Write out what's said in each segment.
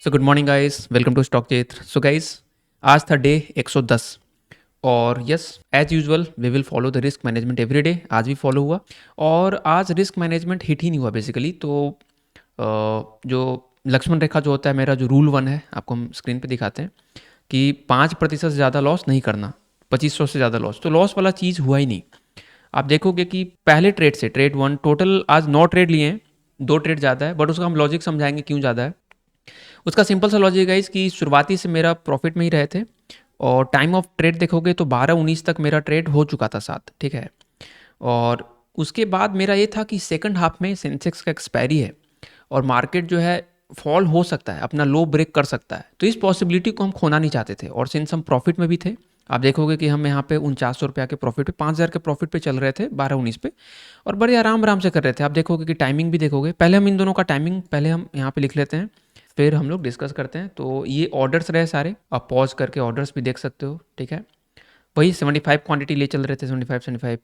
So good morning guys, welcome to stock Kshetra. So guys, आज था day 110 और yes, as usual we will follow the risk management every day. आज भी follow हुआ और आज रिस्क मैनेजमेंट हिट ही नहीं हुआ बेसिकली। तो जो लक्ष्मण रेखा जो होता है, मेरा जो रूल 1 है, आपको हम स्क्रीन पे दिखाते हैं कि 5% से ज़्यादा लॉस नहीं करना, 2500 से ज़्यादा लॉस। तो लॉस वाला चीज़ हुआ ही नहीं। आप देखोगे कि पहले ट्रेड से ट्रेड 1 टोटल आज 9 ट्रेड लिए हैं, 2 ट्रेड ज़्यादा है, बट उसका हम लॉजिक समझाएंगे क्यों ज़्यादा है। उसका सिंपल सा लॉजिक है इसकी, शुरुआती से मेरा प्रॉफिट में ही रहे थे और टाइम ऑफ ट्रेड देखोगे तो 12-19 तक मेरा ट्रेड हो चुका था साथ, ठीक है। और उसके बाद मेरा ये था कि सेकंड हाफ में सेंसेक्स का एक्सपायरी है और मार्केट जो है फॉल हो सकता है, अपना लो ब्रेक कर सकता है। तो इस पॉसिबिलिटी को हम खोना नहीं चाहते थे और सिंस हम प्रॉफिट में भी थे, आप देखोगे कि हम यहाँ पे 4900 रुपया के प्रॉफिट पे, 5000 के प्रॉफिट पे चल रहे थे 12-19 पे और बड़े आराम आराम से कर रहे थे। आप देखोगे कि टाइमिंग भी देखोगे, पहले हम इन दोनों का टाइमिंग पहले हम यहाँ पे लिख लेते हैं, फिर हम लोग डिस्कस करते हैं। तो ये ऑर्डर्स रहे सारे, आप पॉज करके ऑर्डर्स भी देख सकते हो, ठीक है। वही 75 क्वांटिटी ले चल रहे थे, 75-75।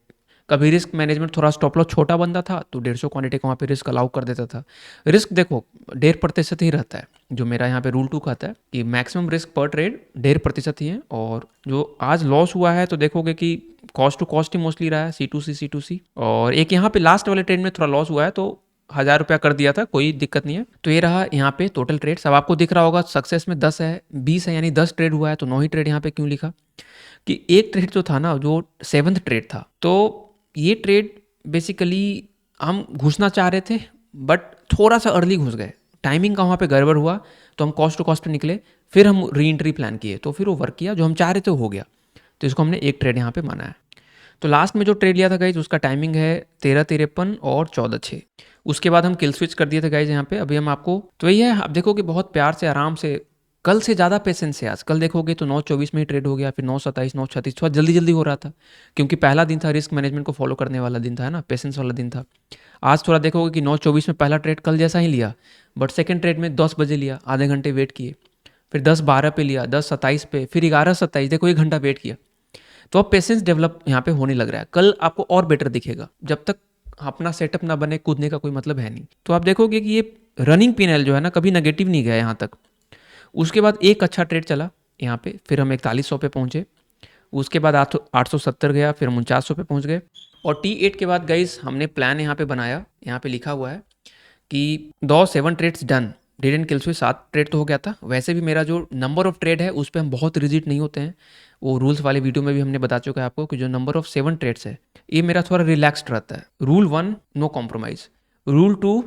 कभी रिस्क मैनेजमेंट थोड़ा स्टॉप लॉस छोटा बंदा था तो 150 क्वांटिटी का वहाँ पे रिस्क अलाउ कर देता था। रिस्क देखो 1.5% ही रहता है, जो मेरा यहाँ पे रूल 2 कहता है कि मैक्सिमम रिस्क पर ट्रेड 1.5% ही है। और जो आज लॉस हुआ है तो देखोगे कि कॉस्ट टू कॉस्ट ही मोस्टली रहा है, C2C और एक यहाँ पे लास्ट वाले ट्रेड में थोड़ा लॉस हुआ है तो 1000 रुपया कर दिया था, कोई दिक्कत नहीं है। तो ये रहा यहाँ पे टोटल ट्रेड्स। अब आपको दिख रहा होगा सक्सेस में 10 है, 20 है, यानी 10 ट्रेड हुआ है। तो 9 ही ट्रेड यहाँ पे क्यों लिखा कि एक ट्रेड जो था ना, जो 7th ट्रेड था, तो ये ट्रेड बेसिकली हम घुसना चाह रहे थे बट थोड़ा सा अर्ली घुस गए, टाइमिंग का वहाँ पे गड़बड़ हुआ तो हम कॉस्ट टू कॉस्ट पे निकले, फिर हम री एंट्री प्लान किए तो फिर वो वर्क किया, जो हम चाह रहे थे वो हो गया। तो इसको हमने एक ट्रेड यहाँ पे माना है। तो लास्ट में जो ट्रेड लिया था गाइज, उसका टाइमिंग है 13:53 और 14:06। उसके बाद हम किल स्विच कर दिए थे गाइज यहाँ पे। अभी हम आपको तो यही है, आप देखो कि बहुत प्यार से आराम से, कल से ज़्यादा पेशेंस है आज। कल देखोगे तो 9:24 में ही ट्रेड हो गया, फिर 9:27, 9:36, थोड़ा जल्दी जल्दी हो रहा था क्योंकि पहला दिन था, रिस्क मैनेजमेंट को फॉलो करने वाला दिन था, है ना, पेशेंस वाला दिन था। आज थोड़ा देखोगे कि 9:24 में पहला ट्रेड कल जैसा ही लिया, बट सेकेंड ट्रेड में 10 बजे लिया, आधे घंटे वेट किए, फिर 10:12 पे लिया, 10:27 पे, फिर 11:27, देखो 1 घंटा वेट किया। तो अब पेशेंस डेवलप यहाँ पे होने लग रहा है, कल आपको और बेटर दिखेगा। जब तक अपना सेटअप ना बने, कूदने का कोई मतलब है नहीं। तो आप देखोगे कि ये रनिंग P&L जो है ना, कभी नेगेटिव नहीं गया यहाँ तक। उसके बाद एक अच्छा ट्रेड चला यहाँ पे, फिर हम 4100 पे पहुँचे। उसके बाद 870 गया, फिर हम 4900 पे पहुँच गए। और T8 के बाद गाइज हमने प्लान यहाँ पे बनाया, यहाँ पे लिखा हुआ है कि दो 7 trades done, dead and kills हुए, 7 ट्रेड तो हो गया था। वैसे भी मेरा जो नंबर ऑफ ट्रेड है उस पर हम बहुत रिजिड नहीं होते हैं, वो रूल्स वाले वीडियो में भी हमने बता चुका है आपको कि जो नंबर ऑफ 7 ट्रेड्स है ये मेरा थोड़ा रिलैक्स्ड रहता है। Rule 1 no compromise, rule 2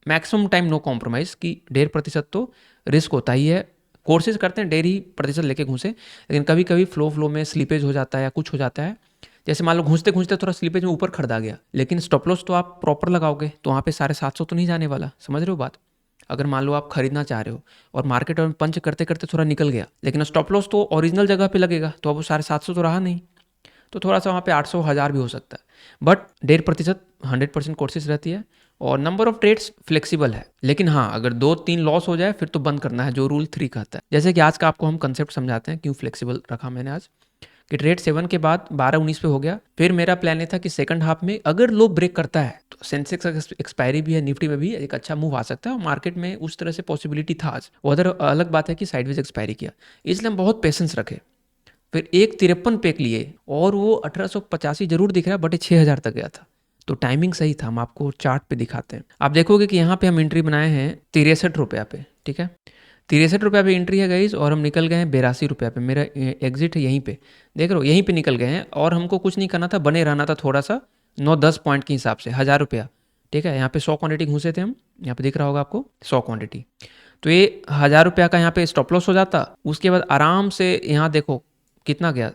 maximum time no compromise, कि 1.5% तो रिस्क होता ही है। कोशिश करते हैं 1.5% लेके घुसे, लेकिन कभी कभी फ्लो में स्लीपेज हो जाता है या कुछ हो जाता है। जैसे मान लो घुसते घुसते थोड़ा स्लीपेज में ऊपर खरीदा गया, लेकिन स्टॉप लॉस तो आप प्रॉपर लगाओगे तो वहाँ पे 750 तो नहीं जाने वाला, समझ रहे हो बात। अगर मान लो आप खरीदना चाह रहे हो और मार्केट में पंच करते करते थोड़ा निकल गया, लेकिन स्टॉप लॉस तो ओरिजिनल जगह पे लगेगा, तो अब वो 750 तो रहा नहीं, तो थोड़ा सा वहाँ पे 800 1000 भी हो सकता है। बट 1.5% 100% कोशिश रहती है और नंबर ऑफ ट्रेड्स फ्लेक्सिबल है। लेकिन हाँ, अगर 2-3 लॉस हो जाए फिर तो बंद करना है, जो रूल 3 कहता है। जैसे कि आज का आपको हम कंसेप्ट समझाते हैं क्यों फ्लेक्सिबल रखा मैंने आज, कि ट्रेड 7 के बाद 12-19 पे हो गया। फिर मेरा प्लान ये था कि सेकंड हाफ में अगर लो ब्रेक करता है तो सेंसेक्स एक्सपायरी भी है, निफ्टी में भी एक अच्छा मूव आ सकता है और मार्केट में उस तरह से पॉसिबिलिटी था आज। वो अदर अलग बात है कि साइडवेज एक्सपायरी किया, इसलिए हम बहुत पेशेंस रखे। फिर 1:53 पे लिए और वो 1885 जरूर दिख रहा है, बट 6000 तक गया था। तो टाइमिंग सही था, हम आपको चार्ट पे दिखाते हैं। आप देखोगे कि यहाँ पे हम एंट्री बनाए हैं 63 रुपया पे, ठीक है। 63 रुपया पे एंट्री है गाइज, और हम निकल गए हैं 82 रुपया पे। मेरा एग्जिट है यहीं पे, देख रहे हो, यहीं पे निकल गए हैं। और हमको कुछ नहीं करना था, बने रहना था थोड़ा सा, 9-10 पॉइंट के हिसाब से 1000 रुपया, ठीक है। यहाँ पे 100 क्वांटिटी घुसे थे हम, यहाँ पे दिख रहा होगा आपको 100 क्वांटिटी। तो ये 1000 रुपया का यहाँ पे स्टॉप लॉस हो जाता। उसके बाद आराम से यहाँ देखो कितना गया,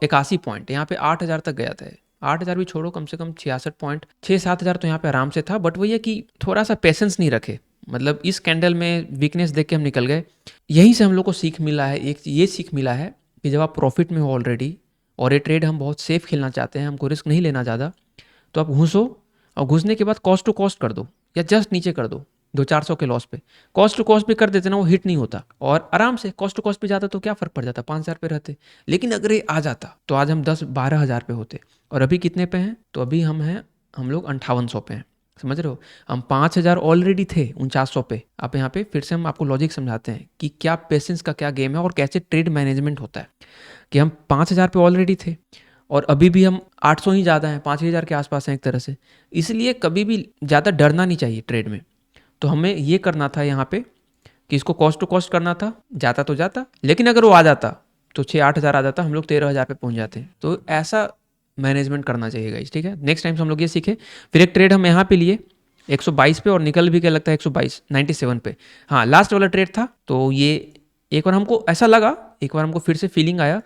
81 पॉइंट, यहाँ पे 8000 तक गया था। 8000 भी छोड़ो, कम से कम 66 पॉइंट, 6-7 हज़ार तो यहाँ पे आराम से था। बट वही है कि थोड़ा सा पेशेंस नहीं रखे, मतलब इस कैंडल में वीकनेस देख के हम निकल गए। यहीं से हम लोग को सीख मिला है, एक ये सीख मिला है कि जब आप प्रॉफिट में हो ऑलरेडी और ये ट्रेड हम बहुत सेफ खेलना चाहते हैं, हमको रिस्क नहीं लेना ज़्यादा, तो आप घुसो और घुसने के बाद कॉस्ट टू कॉस्ट कर दो या जस्ट नीचे कर दो 200-400 के लॉस पे। कॉस्ट टू कॉस्ट भी कर देते ना, वो हिट नहीं होता और आराम से कॉस्ट टू कॉस्ट पे जाता तो क्या फ़र्क पड़ जाता, 5000 पे रहते। लेकिन अगर ये आ जाता तो आज हम 10-12 हज़ार पे होते। और अभी कितने पे हैं, तो अभी हम लोग 5800 पे हैं। समझ रहे हो? हम 5,000 ऑलरेडी थे 4900 पे। अब यहाँ पे फिर से हम आपको लॉजिक समझाते हैं कि क्या पेशेंस का क्या गेम है और कैसे ट्रेड मैनेजमेंट होता है। कि हम 5,000 पे ऑलरेडी थे और अभी भी हम 800 ही ज़्यादा हैं, 5,000 के आसपास हैं एक तरह से। इसलिए कभी भी ज़्यादा डरना नहीं चाहिए ट्रेड में। तो हमें ये करना था यहाँ पे कि इसको कॉस्ट टू कॉस्ट करना था, जाता तो जाता, लेकिन अगर वो आ जाता तो 6-8 हज़ार आ जाता, हम लोग 13,000 पे पहुंच जाते। तो ऐसा मैनेजमेंट करना चाहिए गाइस, ठीक है। नेक्स्ट टाइम से हम लोग ये सीखे। फिर एक ट्रेड हम यहाँ पे लिए 122 पे और निकल भी क्या लगता है 122 97 पे। हाँ, लास्ट वाला ट्रेड था। तो ये एक बार हमको ऐसा लगा, एक बार हमको फिर से फीलिंग आया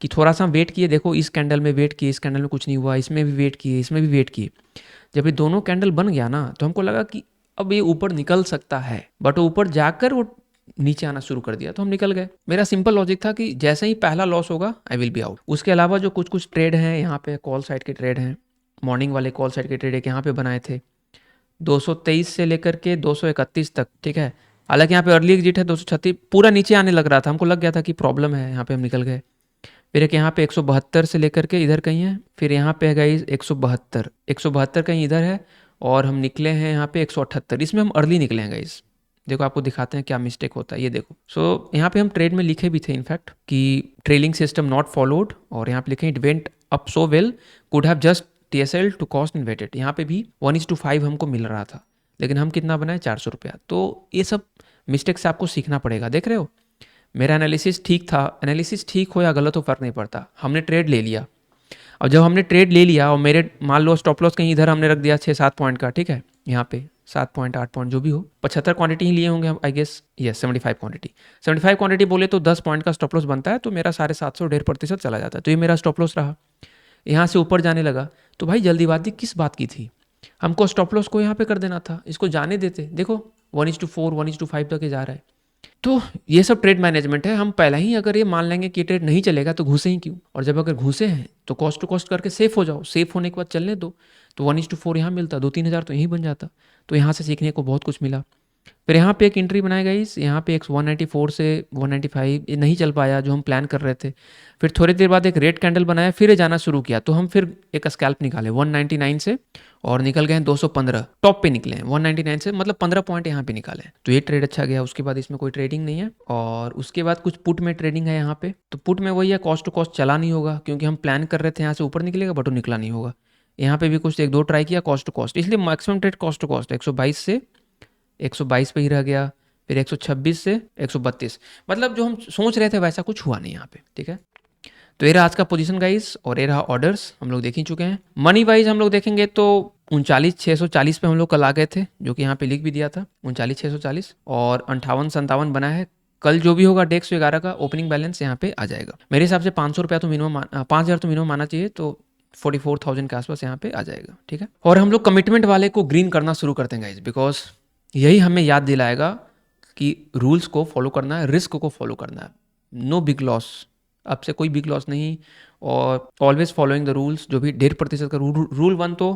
कि थोड़ा सा हम वेट किए, देखो इस कैंडल में वेट किए, इस कैंडल में कुछ नहीं हुआ, इसमें भी वेट किए, इसमें भी वेट किए। जब ये दोनों कैंडल बन गया ना तो हमको लगा कि अब ये ऊपर निकल सकता है, बट ऊपर जाकर वो नीचे आना शुरू कर दिया तो हम निकल गए। मेरा सिंपल लॉजिक था कि जैसे ही पहला लॉस होगा आई विल बी आउट। उसके अलावा जो कुछ कुछ ट्रेड हैं यहाँ पे, कॉल साइड के ट्रेड हैं, मॉर्निंग वाले कॉल साइड के ट्रेड एक यहाँ पे बनाए थे 223 से लेकर के 231 तक, ठीक है। हालांकि यहाँ पे अर्ली एग्जिट है 236, पूरा नीचे आने लग रहा था, हमको लग गया था कि प्रॉब्लम है, यहाँ पे हम निकल गए। फिर एक यहाँ पे 172 से लेकर के इधर कहीं है, फिर यहाँ पे है गाइस 172 कहीं इधर है, और हम निकले हैं यहाँ पे 178, इसमें हम अर्ली निकले हैं गाइस। देखो आपको दिखाते हैं क्या मिस्टेक होता है, ये देखो। सो यहाँ पे हम ट्रेड में लिखे भी थे इनफैक्ट कि ट्रेलिंग सिस्टम नॉट फॉलोड, और यहाँ पे लिखे it went up so well, could have just TSL to cost inverted. यहाँ पे भी 1:5 हमको मिल रहा था, लेकिन हम कितना बनाए 400 रुपया। तो ये सब मिस्टेक से आपको सीखना पड़ेगा। देख रहे हो मेरा एनालिसिस ठीक था, एनालिसिस ठीक हो या गलत हो फर्क नहीं पड़ता, हमने ट्रेड ले लिया। और जब हमने ट्रेड ले लिया और मेरे मान लो स्टॉप लॉस कहीं इधर हमने रख दिया 6-7 पॉइंट का, ठीक है, यहाँ पे 7 पॉइंट 8 पॉइंट जो भी हो, 75 क्वांटिटी ही लिए होंगे हम आई गेस, यस 75 क्वांटिटी बोले तो 10 पॉइंट का स्टॉप लॉस बनता है, तो मेरा 750 1.5% चला जाता है। तो ये मेरा स्टॉप लॉस रहा, यहाँ से ऊपर जाने लगा। तो भाई जल्दीबाजी किस बात की थी, हमको स्टॉप लॉस को यहाँ पे कर देना था, इसको जाने देते। देखो 1:4 1:5 तक ये जा रहा है। तो ये सब ट्रेड मैनेजमेंट है। हम पहले ही अगर ये मान लेंगे कि ट्रेड नहीं चलेगा तो घुसे ही क्यों, और जब अगर घुसे हैं तो कॉस्ट टू कॉस्ट करके सेफ हो जाओ, सेफ होने के बाद चलने दो। तो 1:4 यहाँ मिलता, 2-3 हज़ार तो यहीं बन जाता। तो यहाँ से सीखने को बहुत कुछ मिला। फिर यहाँ पे एक एंट्री बनाई गई, यहाँ पे एक 194 से 195 ये नहीं चल पाया जो हम प्लान कर रहे थे। फिर थोड़ी देर बाद एक रेड कैंडल बनाया, फिर ये जाना शुरू किया, तो हम फिर एक स्कैल्प निकाले 199 से और निकल गए हैं 215, टॉप पे निकले हैं 199 से, मतलब 15 पॉइंट यहाँ पे निकाले। तो ये ट्रेड अच्छा गया। उसके बाद इसमें कोई ट्रेडिंग नहीं है, और उसके बाद कुछ पुट में ट्रेडिंग है यहाँ पे। तो पुट में वही है, कॉस्ट टू कॉस्ट चला नहीं होगा, क्योंकि हम प्लान कर रहे थे यहाँ से ऊपर निकलेगा, बट वो निकला नहीं होगा। यहाँ पे भी कुछ 1-2 ट्राई किया कॉस्ट टू कॉस्ट, इसलिए maximum trade cost to cost 122 से 122 पे ही रह गया, फिर 126 से 132, मतलब जो हम सोच रहे थे वैसा कुछ हुआ नहीं यहाँ पे, ठीक है। तो ये रहा आज का पोजीशन गाइस, और ये रहा ऑर्डर्स, हम लोग देख ही चुके हैं। मनी वाइज हम लोग देखेंगे तो 39,640 पे हम लोग कल आ गए थे, जो कि यहाँ पे लिख भी दिया था 39,640, और 58-57 बना है। कल जो भी होगा डेक्स 11 का ओपनिंग बैलेंस यहाँ पे आ जाएगा। मेरे हिसाब से 500 रुपया तो मिनिमम, 5,000 तो मिनिमम आना चाहिए, तो 44,000 के आसपास यहाँ पे आ जाएगा, ठीक है। और हम लोग कमिटमेंट वाले को ग्रीन करना शुरू करते हैं गाइज, बिकॉज यही हमें याद दिलाएगा कि रूल्स को फॉलो करना है, रिस्क को फॉलो करना है। नो बिग लॉस, अब से कोई बिग लॉस नहीं, और ऑलवेज फॉलोइंग द रूल्स। जो भी 1.5% का रूल 1 तो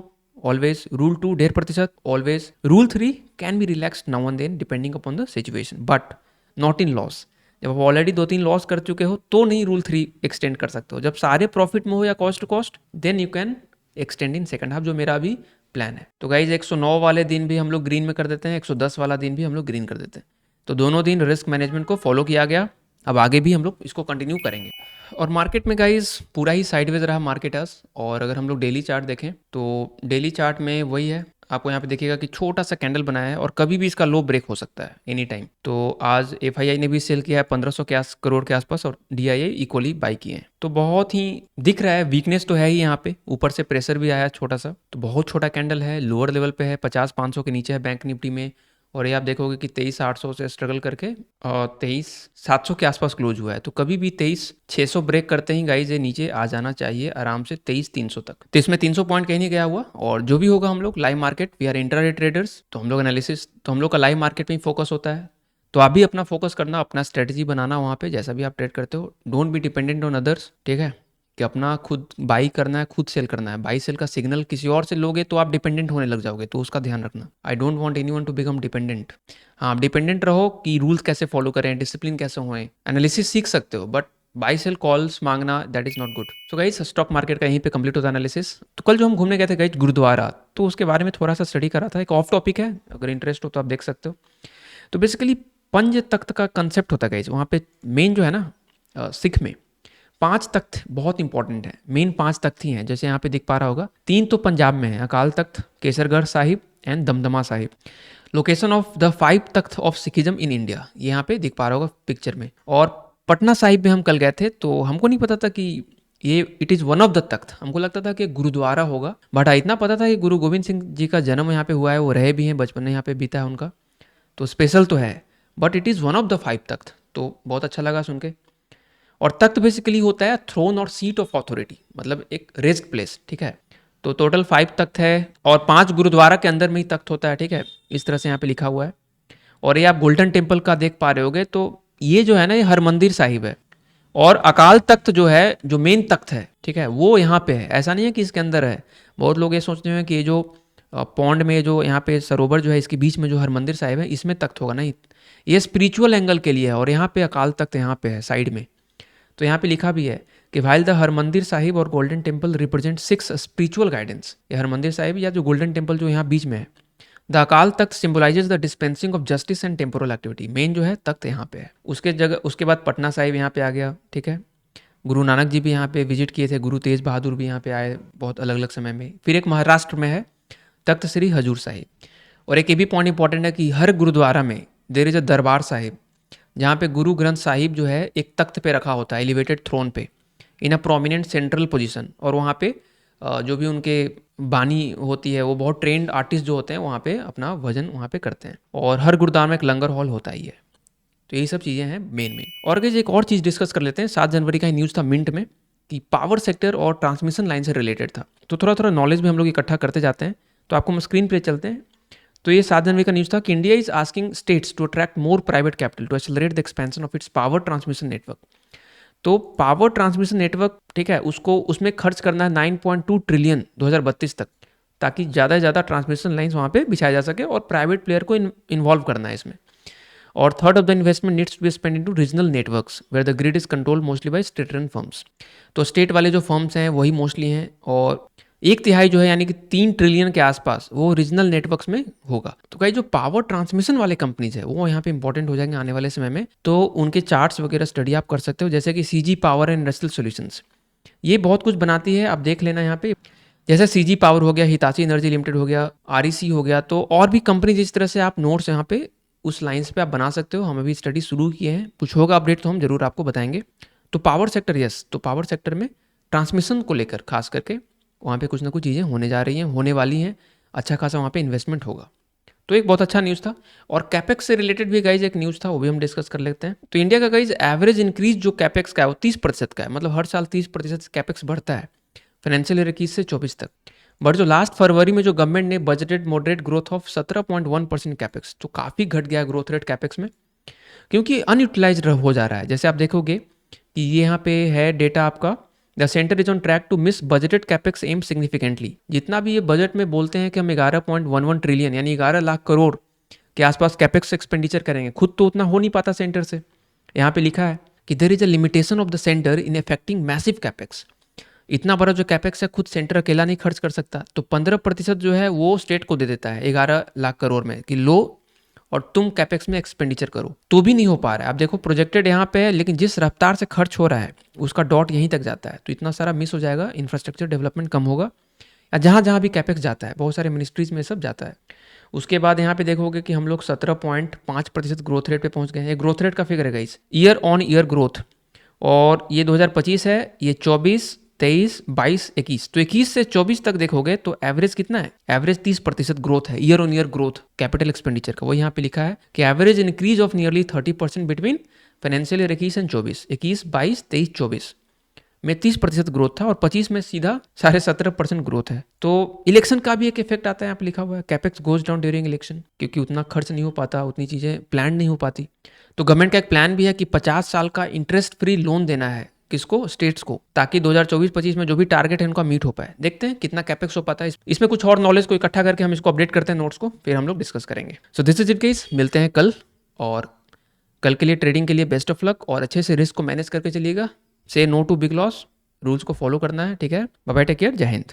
always, rule 2 1.5% always, rule 3 can be relaxed now and then depending upon the situation, but not in loss. जब आप ऑलरेडी 2-3 लॉस कर चुके हो तो नहीं रूल 3 एक्सटेंड कर सकते हो। जब सारे प्रॉफिट में हो या cost to cost, then you can extend in second half, जो मेरा अभी प्लान है। तो गाइज 109 वाले दिन भी हम लोग ग्रीन में कर देते हैं, 110 वाला दिन भी हम लोग ग्रीन कर देते हैं। तो दोनों दिन रिस्क मैनेजमेंट को फॉलो किया गया, अब आगे भी हम लोग इसको कंटिन्यू करेंगे। और मार्केट में गाइज पूरा ही साइडवेज रहा मार्केट आज। और अगर हम लोग डेली चार्ट देखें तो डेली चार्ट में वही है, आपको यहाँ पे देखिएगा कि छोटा सा कैंडल बनाया है, और कभी भी इसका लो ब्रेक हो सकता है एनी टाइम। तो आज FII ने भी सेल किया है 1500 करोड़ के आसपास, और DII इक्वली बाई किए हैं। तो बहुत ही दिख रहा है, वीकनेस तो है ही यहाँ पे, ऊपर से प्रेशर भी आया छोटा सा, तो बहुत छोटा कैंडल है, लोअर लेवल पे है, 50-500 के नीचे है बैंक निफ्टी में। और ये आप देखोगे कि 23,800 से स्ट्रगल करके 23,700 के आसपास क्लोज हुआ है। तो कभी भी 23,600 ब्रेक करते ही गाइज ये नीचे आ जाना चाहिए आराम से 23,300 तक। तो इसमें 300 पॉइंट कहीं नहीं गया हुआ, और जो भी होगा हम लोग live market, we are intraday traders, तो हम लोग एनालिसिस, तो हम लोग का लाइव मार्केट में ही फोकस होता है। तो आप भी अपना फोकस करना, अपना स्ट्रेटजी बनाना वहाँ पे, जैसा भी आप ट्रेड करते हो, don't be dependent on others, ठीक है। कि अपना खुद बाई करना है, खुद सेल करना है। बाई सेल का सिग्नल किसी और से लोगे तो आप डिपेंडेंट होने लग जाओगे, तो उसका ध्यान रखना। I don't want anyone to become dependent. हाँ, आप डिपेंडेंट रहो कि रूल्स कैसे फॉलो करें, डिसिप्लिन कैसे होएं, एनालिसिस सीख सकते हो, बट बाई सेल कॉल्स मांगना, that is not good. So guys, stock market का यहीं पे कंप्लीट होता है एनालिसिस। तो कल जो हम घूमने गए थे गाइस गुरुद्वारा, तो उसके बारे में थोड़ा सा स्टडी करा था। एक ऑफ टॉपिक है, अगर इंटरेस्ट हो तो आप देख सकते हो। तो बेसिकली पंज तख्त का कंसेप्ट होता है गाइस। वहाँ पे मेन जो है ना, सिख में 5 तख्त बहुत इंपॉर्टेंट है। मेन 5 तख्त ही हैं, जैसे यहाँ पे दिख पा रहा होगा। 3 तो पंजाब में है, Akal Takht, Kesgarh Sahib and Damdama Sahib. Location of the 5 Takht of Sikhism in India, ये यहाँ पे दिख पा रहा होगा पिक्चर में। और पटना साहिब में हम कल गए थे, तो हमको नहीं पता था कि ये it is one of the Takht. हमको लगता था कि गुरुद्वारा होगा, बट इतना पता था कि गुरु गोविंद सिंह जी का जन्म यहाँ पे हुआ है, वो रहे भी हैं, बचपन में यहाँ पे बीता है उनका, तो स्पेशल तो है। But it is one of the 5 तख्त, तो बहुत अच्छा लगा सुन के। और तख्त बेसिकली होता है थ्रोन और सीट ऑफ अथॉरिटी, मतलब एक रेस्ट प्लेस, ठीक है। तो टोटल 5 तख्त है और 5 गुरुद्वारा के अंदर में ही तख्त होता है, ठीक है। इस तरह से यहाँ पे लिखा हुआ है। और ये आप गोल्डन टेम्पल का देख पा रहे होगे, तो ये जो है ना, ये हरमंदिर साहिब है। और अकाल तख्त जो है, जो मेन तख्त है, ठीक है, वो यहाँ पे है। ऐसा नहीं है कि इसके अंदर है। बहुत लोग ये सोचते हैं कि ये जो पौंड में जो यहाँ पे सरोवर जो है, इसके बीच में जो हरमंदिर साहिब है, इसमें तख्त होगा, नहीं। ये स्पिरिचुअल एंगल के लिए है। और यहाँ पे अकाल तख्त यहाँ पे है साइड में। तो यहाँ पे लिखा भी है कि वाइल द हरमंदिर साहिब और golden temple represent 6 spiritual guidance. ये हरमंदिर साहिब या जो गोल्डन टेम्पल जो यहाँ बीच में है, the Akal Takht symbolizes the dispensing of justice and temporal activity. Main जो है तख्त यहाँ पे है। उसके बाद पटना साहिब यहाँ पे आ गया, ठीक है। गुरु नानक जी भी यहाँ पे विजिट किए थे, गुरु तेज बहादुर भी यहाँ पे आए बहुत अलग अलग समय में। फिर एक महाराष्ट्र में है तख्त श्री हजूर साहिब। और एक ये भी पॉइंट इंपॉर्टेंट है कि हर गुरुद्वारा में there is a Darbar Sahib, जहाँ पे गुरु ग्रंथ साहिब जो है एक तख्त पे रखा होता है, एलिवेटेड थ्रोन पे, इन अ प्रोमिनेंट सेंट्रल पोजीशन। और वहाँ पे जो भी उनके बानी होती है, वो बहुत ट्रेंड आर्टिस्ट जो होते हैं वहाँ पे अपना भजन वहाँ पे करते हैं। और हर गुरुद्वारा में एक लंगर हॉल होता ही है। तो यही सब चीज़ें हैं मेन। और अगर एक और चीज़ डिस्कस कर लेते हैं, 7 जनवरी का ही न्यूज़ था मिंट में कि पावर सेक्टर और ट्रांसमिशन लाइन से रिलेटेड था। तो थोड़ा थोड़ा नॉलेज भी हम लोग इकट्ठा करते जाते हैं। तो आपको हम स्क्रीन पे चलते हैं। तो ये 7 जनवरी का न्यूज़ था कि India is asking states to attract more private capital to accelerate the expansion of its power transmission network. तो पावर ट्रांसमिशन नेटवर्क, ठीक है, उसको उसमें खर्च करना है 9.2 ट्रिलियन 2032 तक, ताकि ज़्यादा से ज़्यादा ट्रांसमिशन लाइन्स वहाँ पे बिछाया जा सके और प्राइवेट प्लेयर को इन्वॉल्व करना है इसमें। और third of the investment needs to be spend into regional networks where the grid is control mostly by state run firms. तो स्टेट वाले जो फर्म्स हैं वही मोस्टली हैं, और 1/3 जो है यानी कि 3 ट्रिलियन के आसपास वो रीजनल नेटवर्क्स में होगा। तो कई जो पावर ट्रांसमिशन वाले कंपनीज है वो यहाँ पे इंपॉर्टेंट हो जाएंगे आने वाले समय में। तो उनके चार्ट्स वगैरह स्टडी आप कर सकते हो, जैसे कि CG power and industrial solutions, ये बहुत कुछ बनाती है, आप देख लेना यहाँ पे। जैसे सीजी पावर हो गया, हिताची एनर्जी लिमिटेड हो गया, आरईसी हो गया, तो और भी कंपनी जिस तरह से आप नोट्स यहाँ पे उस लाइन्स पे आप बना सकते हो। हम अभी स्टडी शुरू किए हैं, कुछ होगा अपडेट तो हम जरूर आपको बताएंगे। तो पावर सेक्टर, यस, तो पावर सेक्टर में ट्रांसमिशन को लेकर खास करके वहाँ पे कुछ ना कुछ चीज़ें होने जा रही हैं, होने वाली हैं। अच्छा खासा वहाँ पे इन्वेस्टमेंट होगा। तो एक बहुत अच्छा न्यूज़ था। और कैपेक्स से रिलेटेड भी गाइज एक न्यूज़ था, वो भी हम डिस्कस कर लेते हैं। तो इंडिया का गाइज एवरेज इंक्रीज जो कैपेक्स का है वो 30% का है, मतलब हर साल 30% कैपेक्स बढ़ता है फाइनेंशियल ईयर 21 से 24 तक। बट जो लास्ट फरवरी में जो गवर्नमेंट ने budgeted moderate growth of 17.1% capex, तो काफ़ी घट गया ग्रोथ रेट कैपेक्स में, क्योंकि अनयूटिलाइज हो जा रहा है। जैसे आप देखोगे कि ये यहाँ पे है डेटा आपका, the centre is on track to miss budgeted capex um significantly. जितना भी ये बजट में बोलते हैं कि हम 11.11 ट्रिलियन यानी 11 लाख करोड़ के आसपास कैपेक्स एक्सपेंडिचर करेंगे, खुद तो उतना हो नहीं पाता सेंटर से। यहाँ पे लिखा है कि there is a limitation of the centre in effecting massive capex. इतना बड़ा जो कैपेक्स है खुद सेंटर अकेला नहीं खर्च कर सकता, तो 15% जो है वो स्टेट को दे देता है 11 लाख करोड़ में कि लो और तुम कैपेक्स में एक्सपेंडिचर करो, तो भी नहीं हो पा रहा है। आप देखो प्रोजेक्टेड यहाँ पे है, लेकिन जिस रफ्तार से खर्च हो रहा है उसका डॉट यहीं तक जाता है, तो इतना सारा मिस हो जाएगा, इंफ्रास्ट्रक्चर डेवलपमेंट कम होगा। या जहाँ जहाँ भी कैपेक्स जाता है, बहुत सारे मिनिस्ट्रीज में सब जाता है। उसके बाद यहाँ पे देखोगे कि हम लोग 17.5% ग्रोथ रेट पे पहुँच गए हैं। ये ग्रोथ रेट का फिगर है guys, year on year growth. और ये 2025 है, ये 24, 23, 22, 21, तो 21 से 24 तक देखोगे तो एवरेज कितना है, एवरेज 30% ग्रोथ है, year on year growth capital expenditure का। वो यहाँ पे लिखा है कि average increase of nearly 30% between financial year 21 and 24, 21, 22, 23, 24 में 30% ग्रोथ था, और 25 में सीधा 17.5% ग्रोथ है। तो इलेक्शन का भी एक इफेक्ट आता है, यहाँ पे लिखा हुआ है capex goes down during election, क्योंकि उतना खर्च नहीं हो पाता, उतनी चीज़ें प्लान नहीं हो पाती। तो गवर्नमेंट का एक प्लान भी है कि 50 साल का इंटरेस्ट फ्री लोन देना है, किसको, स्टेट्स को, ताकि 2024-25 में जो भी टारगेट है इनका मीट हो पाए। देखते हैं कितना कैपेक्स हो पाता है। इसमें कुछ और नॉलेज को इकट्ठा करके हम इसको अपडेट करते हैं नोट्स को, फिर हम लोग डिस्कस करेंगे। So this is it guys, मिलते हैं कल। और कल के लिए ट्रेडिंग के लिए बेस्ट ऑफ लक और अच्छे से रिस्क को मैनेज करके चलिएगा। Say no to big loss, rules को फॉलो करना है, ठीक है। बाय बाय, टेक केयर, जय हिंद।